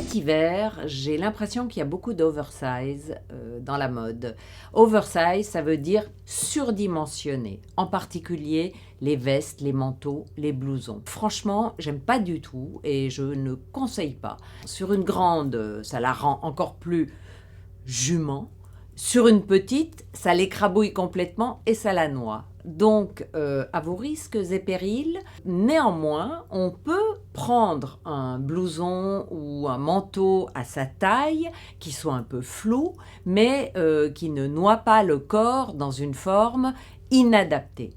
Cet hiver, j'ai l'impression qu'il y a beaucoup d'oversize dans la mode. Oversize, ça veut dire surdimensionné, en particulier les vestes, les manteaux, les blousons. Franchement, j'aime pas du tout et je ne conseille pas. Sur une grande, ça la rend encore plus jument. Sur une petite, ça l'écrabouille complètement et ça la noie. Donc, à vos risques et périls, néanmoins, on peut prendre un blouson ou un manteau à sa taille, qui soit un peu flou, mais qui ne noie pas le corps dans une forme inadaptée.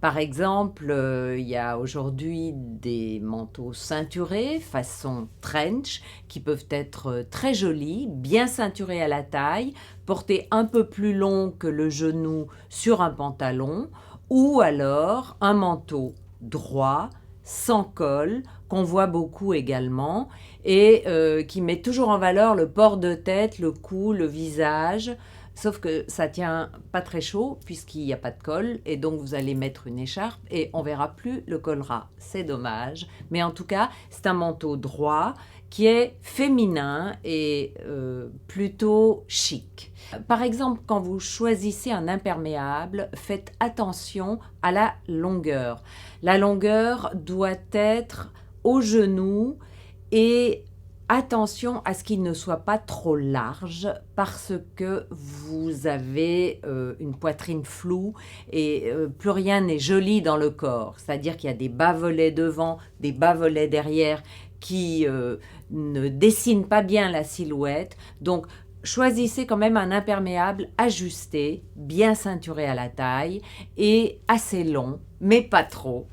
Par exemple, il y a aujourd'hui des manteaux ceinturés façon trench qui peuvent être très jolis, bien ceinturés à la taille, portés un peu plus long que le genou sur un pantalon, ou alors un manteau droit, sans col, qu'on voit beaucoup également, et qui met toujours en valeur le port de tête, le cou, le visage. Sauf que ça tient pas très chaud puisqu'il n'y a pas de col et donc vous allez mettre une écharpe et on verra plus le col ras. C'est dommage. Mais en tout cas, c'est un manteau droit qui est féminin et plutôt chic. Par exemple, quand vous choisissez un imperméable, faites attention à la longueur. La longueur doit être au genou et attention à ce qu'il ne soit pas trop large parce que vous avez une poitrine floue et plus rien n'est joli dans le corps. C'est-à-dire qu'il y a des bas-volets devant, des bas-volets derrière qui ne dessinent pas bien la silhouette. Donc, choisissez quand même un imperméable ajusté, bien ceinturé à la taille et assez long, mais pas trop.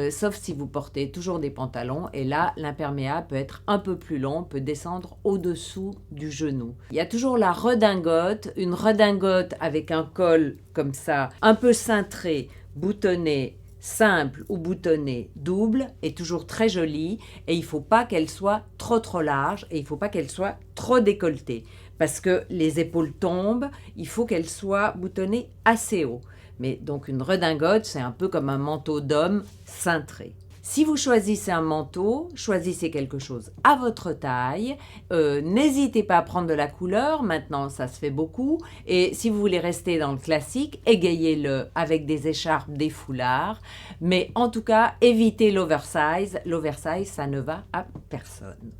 Sauf si vous portez toujours des pantalons et là l'imperméable peut être un peu plus long, peut descendre au-dessous du genou. Il y a toujours la redingote, une redingote avec un col comme ça, un peu cintré, boutonné, simple ou boutonné double est toujours très jolie et il ne faut pas qu'elle soit trop large et il ne faut pas qu'elle soit trop décolletée parce que les épaules tombent, il faut qu'elle soit boutonnée assez haut. Mais donc une redingote, c'est un peu comme un manteau d'homme cintré. Si vous choisissez un manteau, choisissez quelque chose à votre taille. N'hésitez pas à prendre de la couleur, maintenant ça se fait beaucoup. Et si vous voulez rester dans le classique, égayez-le avec des écharpes, des foulards. Mais en tout cas, évitez l'oversize. L'oversize, ça ne va à personne.